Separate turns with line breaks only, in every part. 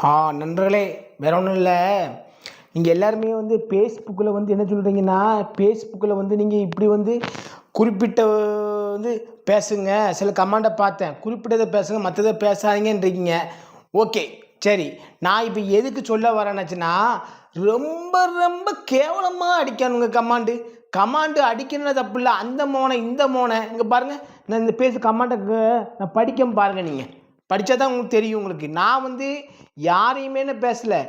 நண்பர்களே, வேற ஒன்றும் இல்லை. நீங்கள் எல்லாருமே ஃபேஸ்புக்கில் என்ன சொல்கிறீங்கன்னா, ஃபேஸ்புக்கில் நீங்கள் இப்படி குறிப்பிட்ட வந்து பேசுங்க. சில கமெண்ட்டை பார்த்தேன். குறிப்பிட்டதை பேசுங்க, மற்றதை பேசாதீங்கன்றீங்க. ஓகே, சரி. நான் இப்போ எதுக்கு சொல்ல வரேன்னாச்சுன்னா, ரொம்ப ரொம்ப கேவலமாக அடிக்கணுங்க கமாண்டு அடிக்கணும்னு தப்பு இல்லை. அந்த மோனை இந்த மோனை இங்கே பாருங்கள். நான் இந்த கமாண்டை நான் படிக்க பாருங்கள். நீங்கள் படித்தா தான் உங்களுக்கு தெரியும். உங்களுக்கு நான் யாரையுமே பேசலை.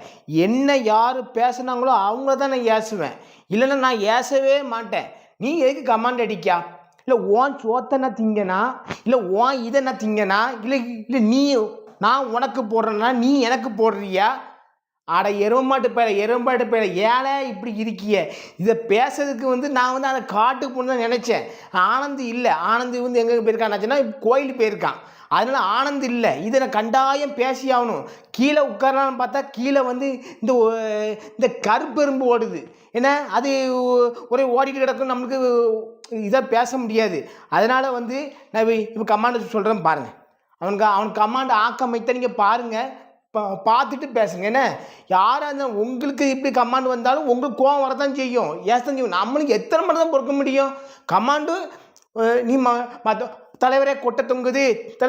என்ன யார் பேசுனாங்களோ அவங்கள தான் நான் ஏசுவேன். இல்லைன்னா நான் ஏசவே மாட்டேன். நீ எதுக்கு கமாண்ட் அடிக்கா? இல்லை ஓன் சோத்தை நான் திங்கனா, இல்லை ஓன் இதை நான் திங்கனா, இல்லை இல்லை நீ நான் உனக்கு போடுறேன்னா நீ எனக்கு போடுறியா? அட எருமாட்டு பேர ஏழை இப்படி இருக்கிய. இதை பேசுறதுக்கு நான் அதை காட்டுக்கு போகணுன்னு தான் நினச்சேன். ஆனந்த் இல்லை. ஆனந்த் எங்கே போயிருக்கான்னாச்சுன்னா கோயிலுக்கு போயிருக்கான். அதனால் ஆனந்த் இல்லை. இதை நான் கண்டாயம் பேசி ஆகணும். கீழே உட்காரலான்னு பார்த்தா கீழே இந்த கருப்பெரும்பு ஓடுது. ஏன்னா அது ஒரே ஓடிட்டு கிடக்கும். நம்மளுக்கு இதை பேச முடியாது. அதனால் நான் இப்போ கமாண்ட் சொல்கிறேன் பாருங்கள். அவனுக்கு கமாண்ட் ஆக்கமைத்த நீங்கள் பாருங்கள், பார்த்துட்டு பேசுங்க. என்ன யாராக இருந்தாலும் உங்களுக்கு இப்படி கமாண்ட் வந்தாலும் உங்களுக்கு கோவம் வரதான் செய்யும், ஏசதான் செய்யும். நம்மளுக்கு எத்தனை மணி தான் பொறுக்க முடியும்? கமாண்டு நீ மற்ற தலைவரே கொட்டை தொங்குது,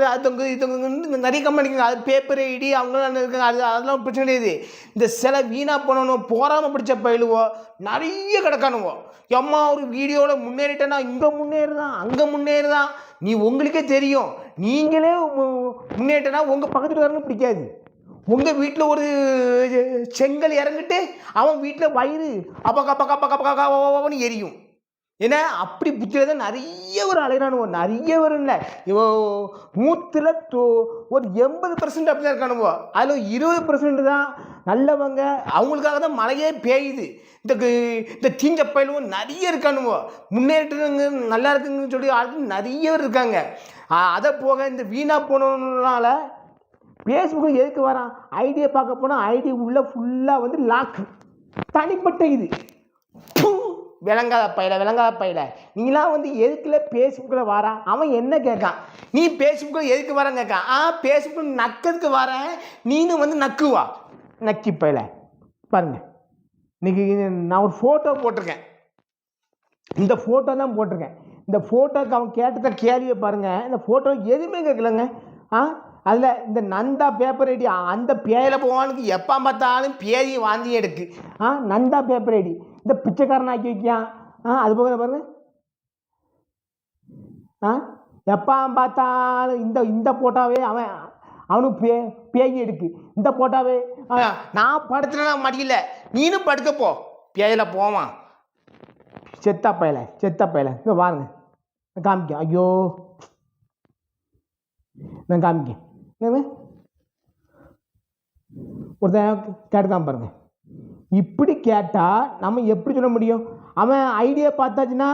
அது தொங்குது, இது தொங்குது, நிறைய கமெண்ட். அது பேப்பர் ஐடி அவங்களாம் இருக்காங்க. அதெல்லாம் பிரச்சனை கிடையாது. இந்த சில வீணாக போனவனும் போகாமல் பிடிச்ச பயிலுவோ நிறைய கிடக்கானுவோ. எம்மா ஒரு வீடியோவில் முன்னேறிட்டேன்னா இங்கே முன்னேறுதான், அங்கே முன்னேறுதான். நீ உங்களுக்கே தெரியும். நீங்களே முன்னேறிட்டேன்னா உங்கள் பக்கத்தில் வரணும் பிடிக்காது. உங்கள் வீட்டில் ஒரு செங்கல் இறங்கிட்டு அவன் வீட்டில் வயிறு அப்பன்னு எரியும். ஏன்னா அப்படி புத்தியில் தான் நிறைய ஒரு அலைகிறானுவோ. நிறைய ஒரு இல்லை, இவோ 100ல் ஒரு 80% அப்படி தான் இருக்கானுவோ. அதில் 20% தான் நல்லவங்க. அவங்களுக்காக தான் மழையே பெய்யுது. இந்த தீஞ்ச பயிலும் நிறைய இருக்கானுவோ. முன்னேற்றங்க நல்லா இருக்குங்கன்னு சொல்லி ஆளுக்கு நிறைய பேர் இருக்காங்க. அதை போக இந்த வீணாக போனதுனால ஃபேஸ்புக்கு எதுக்கு வரான்? ஐடியை பார்க்க போனால் ஐடி உள்ள ஃபுல்லாக லாக்கு. தனிப்பட்ட இது விளங்காத பையில நீங்களாம் எதுக்குள்ள ஃபேஸ்புக்கில் வரான்? அவன் என்ன கேட்கான்? நீ ஃபேஸ்புக்கில் எதுக்கு வரான்னு கேட்கான். ஃபேஸ்புக்கில் நக்கிறதுக்கு வரேன், நீனும் நக்குவா நக்கி பையில. பாருங்க, இன்னைக்கு நான் ஒரு ஃபோட்டோ போட்டிருக்கேன். இந்த ஃபோட்டோ தான் போட்டிருக்கேன். இந்த ஃபோட்டோக்கு அவன் கேட்டத கேள்வியை பாருங்கள். இந்த ஃபோட்டோ எதுவுமே கேட்கலங்க. அதில் இந்த நந்தா பேப்பர் ஐடி அந்த பேயில போவானுக்கு எப்போ பார்த்தாலும் பேதி வாந்தி எடுக்கு. நந்தா பேப்பர் ஐடி இந்த பிச்சைக்காரன் ஆக்கி வைக்கான். அது போக பாருங்க, எப்போ பார்த்தாலும் இந்த போட்டாவே அவனுக்கு பேய் எடுக்கு. இந்த போட்டாவே நான் படுத்துனா மடியில் நீனும் படுக்கப்போ பேயில போவான். செத்தா பையில இங்கே பாருங்க, காமிக்க. ஐயோ, நான் காமிக்க. ஒருத்தன் கேட்டுக்காம பாருங்க. இப்படி கேட்டால் நம்ம எப்படி சொல்ல முடியும்? அவன் ஐடியா பார்த்தாச்சுன்னா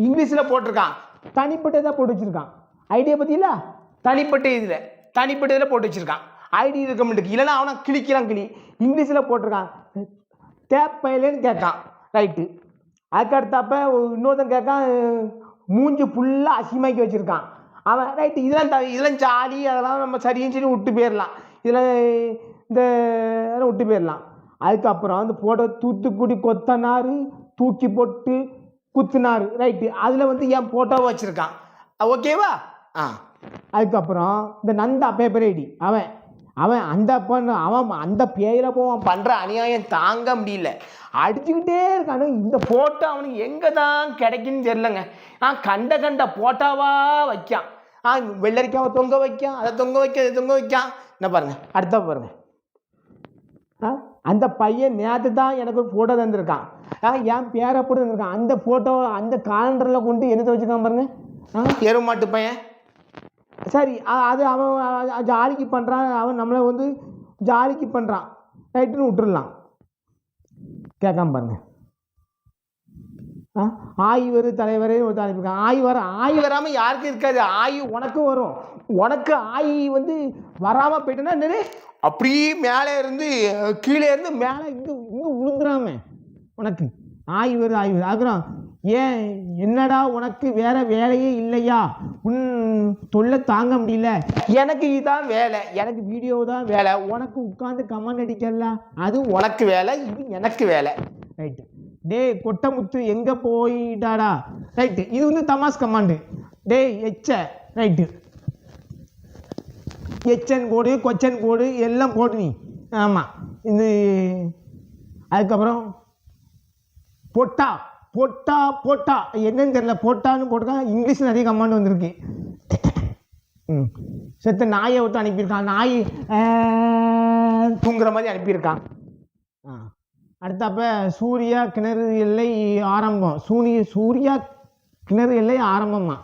இங்கிலீஷில் போட்டிருக்கான், தனிப்பட்டதாக போட்டு வச்சுருக்கான். ஐடியா பற்றியில தனிப்பட்ட இதில் போட்டு வச்சுருக்கான். ஐடி இருக்க மாட்டேங்குது. இல்லைன்னா அவனை கிளி இங்கிலீஷில் போட்டிருக்கான். டேப் பையலேன்னு கேட்கான். ரைட்டு. அதுக்கு அடுத்தப்ப இன்னொருத்தன் கேட்கான், மூஞ்சி ஃபுல்லாக அசிமாக்கி வச்சுருக்கான் அவன். ரைட்டு. இதெல்லாம் ஜாலி, அதெல்லாம் நம்ம சரின்னு சொல்லி விட்டு போயிடலாம். இதெல்லாம் விட்டு போயிடலாம். அதுக்கப்புறம் அந்த ஃபோட்டோ தூத்துக்குடி கொத்தனார் தூக்கி போட்டு குத்துனார். ரைட்டு. அதில் என் ஃபோட்டோவை வச்சுருக்கான். ஓகேவா? அதுக்கப்புறம் இந்த நந்தா பேப்பர் ஐடி அவன் அந்த பேயில போவான். பண்ணுற அநியாயம் தாங்க முடியல. அடிச்சுக்கிட்டே இருக்கானு. இந்த ஃபோட்டோ அவனுக்கு எங்கே தான் கிடைக்குன்னு தெரிலங்க. கண்ட போட்டோவா வைக்கான். வெள்ளரிக்காவை தொங்க வைக்கான், அதை தொங்க வைக்கான். என்ன பாருங்க, அடுத்த பாருங்க. அந்த பையன் நேற்று தான் எனக்கு ஒரு ஃபோட்டோ தந்துருக்கான். என் பேரை போட்டு தந்துருக்கான். அந்த ஃபோட்டோ அந்த காலண்டரில் கொண்டு என்னத்தை வச்சுருக்கான் பாருங்க. எருமாட்டு பையன். சரி, அது அவன் ஜாலிக்கு பண்ணுறான். அவன் நம்மளை ஜாலிக்கு பண்ணுறான். ரைட்டுன்னு விட்டுடலாம். கேட்காம பாருங்க. ஆய்வர் தலைவரே ஒரு அனுப்பியிருக்கான். ஆய் வராமல் யாருக்கும் இருக்காது. ஆய் உனக்கும் வரும். உனக்கு ஆய் வராமல் போயிட்டேன்னா என்னது, அப்படியே மேலே இருந்து கீழே இருந்து மேலே இங்கே விழுந்துடாம உனக்கு ஆய்வர். ஆகுறான்.
ஏன் என்னடா உனக்கு வேற வேலையே இல்லையா? உன் தொல்லை தாங்க முடியல.
எனக்கு இதுதான் வேலை, எனக்கு வீடியோ தான் வேலை.
உனக்கு உட்காந்து கமெண்ட் அடிக்கலாம்,
அது உனக்கு வேலை, இது எனக்கு வேலை.
ரைட்டு. டேய் கொட்டமுத்து எங்கே போயிட்டாடா? ரைட்டு. இது வந்து தமாஸ் கமாண்டு. டேய் எச்ச. ரைட்டு. எச்சன் போடு, கொச்சன் போடு, எல்லாம் போடு நீ. ஆமாம். இது அதுக்கப்புறம் பொட்டா பொட்டா பொட்டா என்னன்னு தெரியல, பொட்டான்னு போட்டுருக்கான். இங்கிலீஷில் நிறைய கமாண்ட் வந்திருக்கு. செத்த நாயை விட்டு அனுப்பியிருக்கான். நாய்
தூங்குற மாதிரி அனுப்பியிருக்கான்.
அடுத்தப்ப சூர்யா கிணறு எல்லை ஆரம்பம். சூர்யா கிணறு எல்லை ஆரம்பமா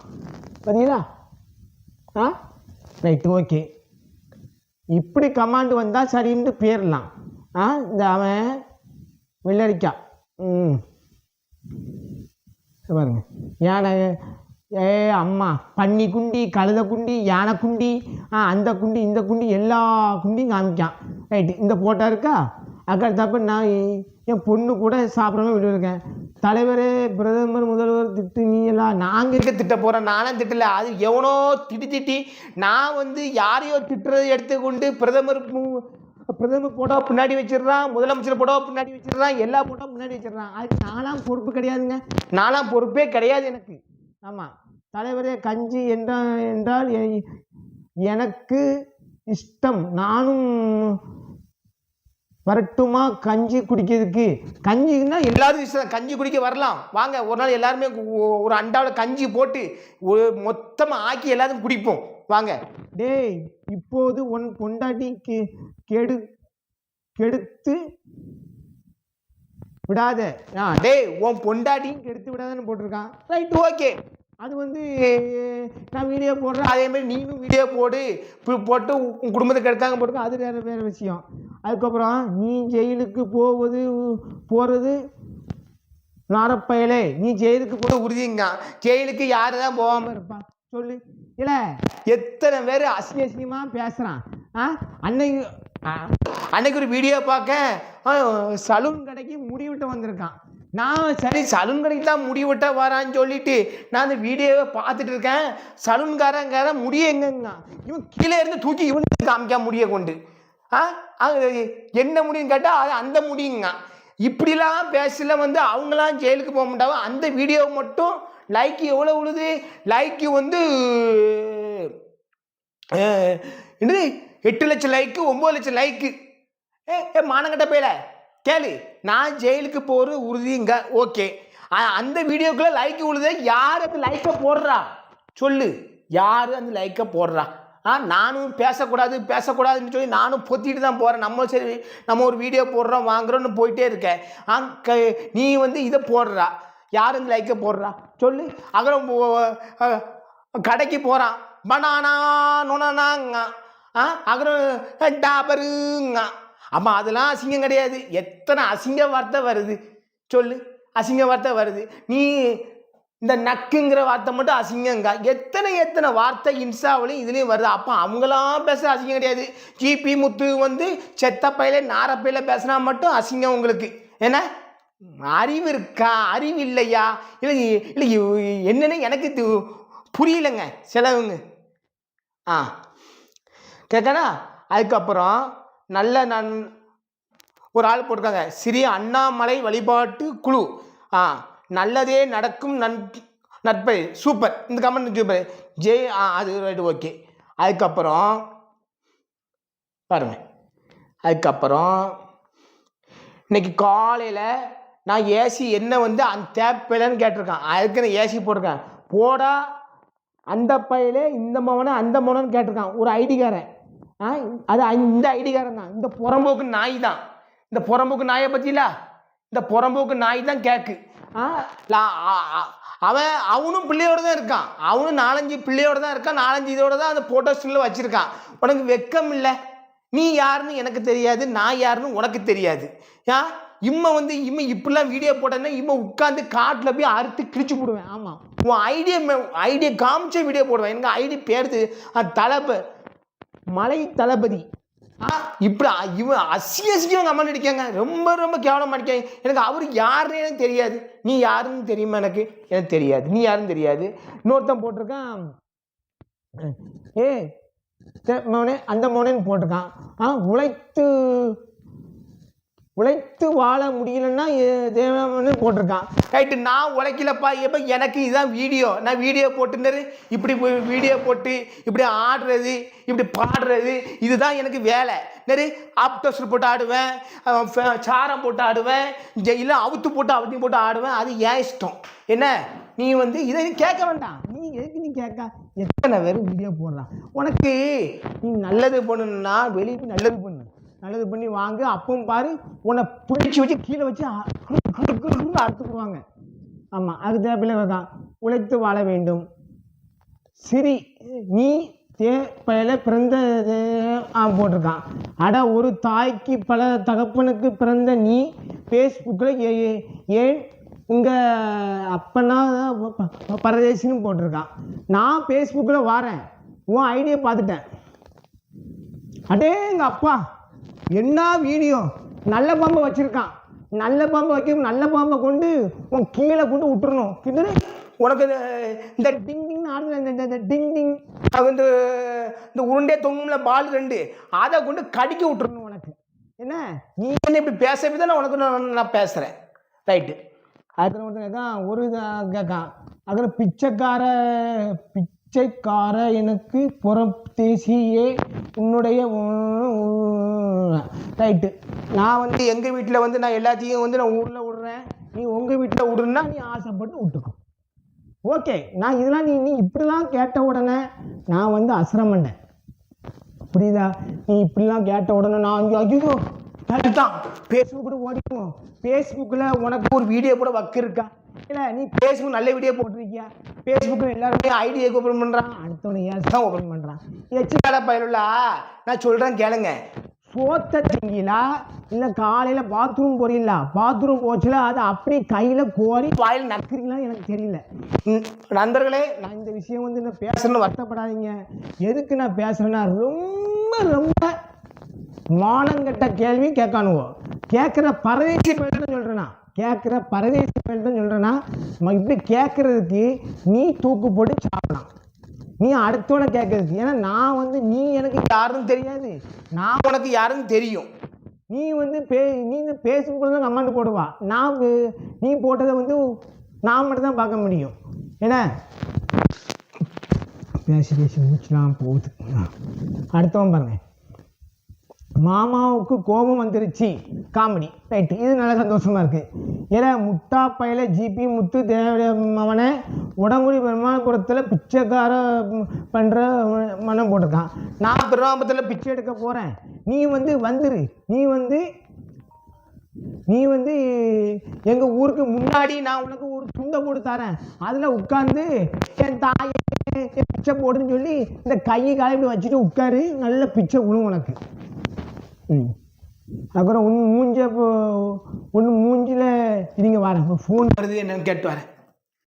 பார்த்தீங்களா? Right, okay. இப்படி கமாண்டு வந்தால் சரின்னு பேரலாம். இந்த அவன் வெள்ளரிக்கா பாருங்க. யானை அம்மா பன்னி குண்டி, கழுத குண்டி, யானை குண்டி, அந்த குண்டி இந்த குண்டி எல்லா குண்டியும் காமிக்கான். ரைட்டு. இந்த போட்டோ இருக்கா? அதுக்கடுத்தப்ப நான் என் பொண்ணு கூட சாப்பிடாம விட்டுருக்கேன். தலைவர், பிரதமர், முதல்வர் திட்டு நீ எல்லாம் நாங்கள்
இருக்க திட்ட போகிறேன். நானும் திட்டல, அது எவனோ திட்டி நான் வந்து யாரையோ திட்டுறதை எடுத்துக்கொண்டு பிரதமர் போட்டோ பின்னாடி வச்சிடுறான், முதலமைச்சர் போட்டோ பின்னாடி வச்சிடுறான், எல்லா போட்டோ முன்னாடி வச்சிடுறான். அதுக்கு நாலாம் பொறுப்பு கிடையாதுங்க. நாலாம் பொறுப்பே கிடையாது எனக்கு. ஆமாம். தலைவரே கஞ்சி என்றால் எனக்கு இஷ்டம். நானும் வரட்டுமா கஞ்சி குடிக்கிறதுக்கு? கஞ்சின்னா எல்லாரும் இஷ்டம். கஞ்சி குடிக்க வரலாம் வாங்க. ஒரு நாள் எல்லாருமே ஒரு அண்டாவில் கஞ்சி போட்டு மொத்தமாக ஆக்கி எல்லாரும் குடிப்போம் வாங்க.
டேய் இப்போது உன் பொண்டாட்டி கெடுத்து விடாத.
டேய் உன் பொண்டாட்டியும் கெடுத்து விடாதன்னு போட்டிருக்கான். Right, okay.
அது வந்து நான் வீடியோ போடுறேன்,
அதேமாதிரி நீனும் வீடியோ போட்டு உன் குடும்பத்துக்கு எடுத்தாங்க போட்டுருக்க,
அது வேறு விஷயம். அதுக்கப்புறம் நீ ஜெயிலுக்கு போகிறது நாரப்பயலே, நீ ஜெயிலுக்கு போக
உறுதிங்க. ஜெயிலுக்கு யாரு தான் போகாமல் இருப்பான்
சொல்லு. இல்லை
எத்தனை பேர்
அசிங்கமாக பேசுகிறான்.
அன்னைக்கு ஒரு வீடியோ பார்க்க சலூன் கடைக்கு முடிவிட்டு வந்திருக்கான். நான் சரி சலூன் கடைக்கு தான் முடிவிட்ட வரான்னு சொல்லிட்டு நான் அந்த வீடியோவை பார்த்துட்டு இருக்கேன். சலூன்காரங்கார முடிய எங்கங்க இவன் கீழே இருந்து தூக்கி இவனுக்கு காமிக்க முடிய கொண்டு என்ன முடியுன்னு கேட்டால் அது அந்த முடியுங்க. இப்படிலாம் பேசல வந்து அவங்களாம் ஜெயிலுக்கு போக மாட்டாங்க. அந்த வீடியோ மட்டும் லைக்கு எவ்வளோ உழுது? லைக்கு வந்து என்னது 8 லட்சம் லைக்கு, 9 லட்சம் லைக்கு. மானங்கட்ட போயில கேளு. நான் ஜெயிலுக்கு போகிற உறுதிங்க, ஓகே. அந்த வீடியோக்குள்ள லைக்கு உழுது. யார் அந்த லைக்கை போடுறா சொல்லு? யார் அந்த லைக்கை போடுறா? நானும் பேசக்கூடாதுன்னு சொல்லி நானும் பொத்திட்டு தான் போகிறேன். சரி நம்ம ஒரு வீடியோ போடுறோம் வாங்குறோன்னு போயிட்டே இருக்கேன். நீ வந்து இதை போடுறா, யார் அந்த லைக்கை போடுறா சொல்லு? அப்புறம் கடைக்கு போகிறான், பனானா நுணனாங்க, அப்புறம் டாபருங்க. ஆமாம், அதெல்லாம் அசிங்கம் கிடையாது. எத்தனை அசிங்க வார்த்தை வருது சொல்லு? அசிங்க வார்த்தை வருது. நீ இந்த நக்குங்கிற வார்த்தை மட்டும் அசிங்கங்க. எத்தனை வார்த்தை இன்ஸ்டாவிலையும் இதுலேயும் வருது. அப்போ அவங்களாம் பேச அசிங்கம் கிடையாது. ஜிபி முத்து வந்து செத்தப்பையில நாரப்பையில பேசுனா மட்டும் அசிங்கம் உங்களுக்கு. என்ன அறிவு இருக்கா? அறிவு இல்லையா? இல்லை என்னன்னு எனக்கு புரியலைங்க சிலவங்க. கேட்கணா. அதுக்கப்புறம் நான் ஒரு ஆள் போட்டிருக்காங்க, சிறிய அண்ணாமலை வழிபாட்டு குழு. நல்லதே நடக்கும் நட்பை. சூப்பர். இந்த கமெண்ட் சூப்பர். ஜெய் அது ரைட்டு, ஓகே. அதுக்கப்புறம் பாருங்க. அதுக்கப்புறம் இன்னைக்கு காலையில் நான் ஏசி என்ன வந்து அந்த தேவையில்லைன்னு கேட்டிருக்கேன். அதுக்கு நான் ஏசி போட்டிருக்கேன். போடா அந்த பையிலே இந்த மவனை அந்த மவனன்னு கேட்டிருக்கான் ஒரு ஐடிக்காரன். அது இந்த ஐடிக்காரன் தான். இந்த புறம்போக்கு நாய் தான். இந்த புறம்போக்கு நாயை பற்றியில இந்த புறம்போக்கு நாய் தான் கேட்கு. அவனும் பிள்ளையோடு தான் இருக்கான். அவனும் 4-5 பிள்ளையோடு தான் இருக்கான். 4-5 இதோட தான் அந்த போட்டோ ஸ்டில்ல வச்சுருக்கான். உனக்கு வெக்கம் இல்லை? நீ யாருன்னு எனக்கு தெரியாது, நான் யாருன்னு உனக்கு தெரியாது. இம்மை இப்படிலாம் வீடியோ போட்டேன்னா உட்காந்து காட்டில் போய் அறுத்து கிழிச்சு போடுவேன். ஆமாம், உன் ஐடியா காமிச்ச வீடியோ போடுவேன். எனக்கு ஐடி பேருது மலை தளபதி. இப்படி இவன் அசியம் கமெண்ட் அடிக்காங்க, ரொம்ப ரொம்ப கேவலமாக அடிக்காங்க. எனக்கு அவர் யாருன்னு எனக்கு தெரியாது. நீ யாருன்னு தெரியுமா? எனக்கு தெரியாது. நீ யாருன்னு தெரியாது. இன்னொருத்தன் போட்டிருக்கான், மோனே அந்த மோனேன்னு போட்டிருக்கான். உழைத்து வாழ முடியலன்னா தேவனு போட்டிருக்கான். ரைட்டு, நான் உழைக்கலப்பா. எப்போ எனக்கு இதுதான் வீடியோ, நான் வீடியோ போட்டுருந்தாரு. இப்படி வீடியோ போட்டு இப்படி ஆடுறது, இப்படி பாடுறது, இதுதான் எனக்கு வேலை. நெறி ஆப்டோஸ்டர் போட்டு ஆடுவேன், சாரம் போட்டு ஆடுவேன், இல்லை அவுத்து போட்டு ஆடுவேன். அது ஏன் இஷ்டம். என்ன நீ வந்து இதை கேட்க வேண்டாம். நீ எதுக்கு நீ கேட்க? எத்தனை பேர் வீடியோ போடலாம். உனக்கு நீ நல்லது பண்ணணுன்னா வெளியே நல்லது பண்ணி வாங்க. அப்பவும் பாரு, உன்னை பிடிச்சி வச்சு கீழே வச்சு அறுத்துக்குவாங்க. ஆமாம், அது தேவையில்லை தான். உழைத்து வாழ வேண்டும். சரி, நீ பல பிறந்த போட்டிருக்கான். ஒரு தாய்க்கு பல தகப்பனுக்கு பிறந்த நீ ஃபேஸ்புக்கில் ஏன் உங்கள் அப்பனா பரதேசின்னு போட்டிருக்கான். நான் ஃபேஸ்புக்கில் வரேன், உன் ஐடியா பார்த்துட்டேன். எங்கள் அப்பா என்ன வீடியோ! நல்ல பாம்பை வச்சுருக்கான். நல்ல பாம்பை வைக்க, நல்ல பாம்பை கொண்டு உன் கீழே கொண்டு விட்டுறணும். கிட்ட உனக்கு இந்த டிங் டிங் ஆடுல இந்த டிங் டிங் வந்து இந்த உருண்டே தொங்கும்ல பால் 2, அதை கொண்டு கடிக்க விட்டுறணும் உனக்கு. என்ன நீ என்ன இப்படி பேசவே தான் உனக்கு நான் பேசுகிறேன். ரைட்டு, அதுக்கு ஒருத்தன் தான் ஒரு கேட்கான். அதில் பிச்சைக்கார எனக்கு புறத்தேசியே உன்னுடைய. ரைட்டு, நான் வந்து எங்கள் வீட்டில் வந்து நான் எல்லாத்தையும் வந்து நான் ஊரில் விடுறேன், நீ உங்கள் வீட்டில் விடுறா, நீ ஆசைப்பட்டு விட்டுக்கோ. ஓகே, நான் இதெல்லாம் நீ இப்படிலாம் கேட்ட உடனே நான் வந்து அசரமண்டேன். புரியுதா? நீ இப்படிலாம் கேட்ட உடனே நான் ஐயோ தான் ஃபேஸ்புக் கூட ஓடிக்குவோம். ஃபேஸ்புக்கில் உனக்கு ஒரு வீடியோ கூட இருக்கா? இல்லை, நீ ஃபேஸ்புக் நல்ல வீடியோ போட்டிருக்கியா? ஃபேஸ்புக்கில் எல்லாருமே ஐடியை ஓப்பன் பண்ணுறான், அடுத்தவனை ஏன் தான் ஓப்பன் பண்ணுறான். எச்சுக்கால பயலுள்ளா, நான் சொல்கிறேன் கேளுங்க. சோத்த திங்கிலா இல்லை காலையில் பாத்ரூம் போறீங்களா? பாத்ரூம் போச்சுல அதை அப்படியே கையில் கோரி வாயில் நக்குறீங்களா? எனக்கு தெரியல. நண்பர்களே, நான் இந்த விஷயம் வந்து நான் பேசுறேன்னு வருத்தப்படாதீங்க. எதுக்கு நான் பேசுகிறேன்னா, ரொம்ப ரொம்ப மானங்கட்ட கேள்வி கேட்கானுவோம். கேட்குற பரதேசி பேர்தான் சொல்கிறேன்னா, இப்படி கேட்குறதுக்கு நீ தூக்கு போட்டு சாப்பிடலாம். நீ அடுத்தோட கேட்கறதுக்கு. ஏன்னா நான் வந்து நீ எனக்கு யாருன்னு தெரியாது, நான் உனக்கு யாருன்னு தெரியும். நீ வந்து நீ இந்த ஃபேஸ்புக்கில் தான் கமெண்ட் போடுவா. நீ போட்டதை வந்து நான் மட்டும் தான் பார்க்க முடியும். ஏன்னா பேசி மூச்சுலாம் போகுது. அடுத்தவன் பாருங்க, மாமாவுக்கு கோபம் வந்துருச்சு காமெடி. ரைட்டு, இது நல்ல சந்தோஷமாக இருக்குது. ஏன்னா முட்டா பையில ஜிபி முத்து தேவனை உடம்புடி பெருமாள்புரத்தில் பிச்சைக்கார பண்ணுற மனம் போட்டிருக்கான். நான் பெருமாபுரத்தில் பிச்சை எடுக்க போகிறேன், நீ வந்து வந்துரு. நீ வந்து எங்கள் ஊருக்கு முன்னாடி நான் உனக்கு ஒரு துண்டை போட்டு தரேன், அதில் உட்காந்து என் தாயை பிச்சை போடுன்னு சொல்லி இந்த கையை காலை இப்படி வச்சுட்டு உட்காரு, நல்ல பிச்சை விழும் உனக்கு. அப்புறம் ஒன்று மூஞ்சில் இதுங்க வரேன், ஃபோன் வருது என்னன்னு கேட்டு வரேன்.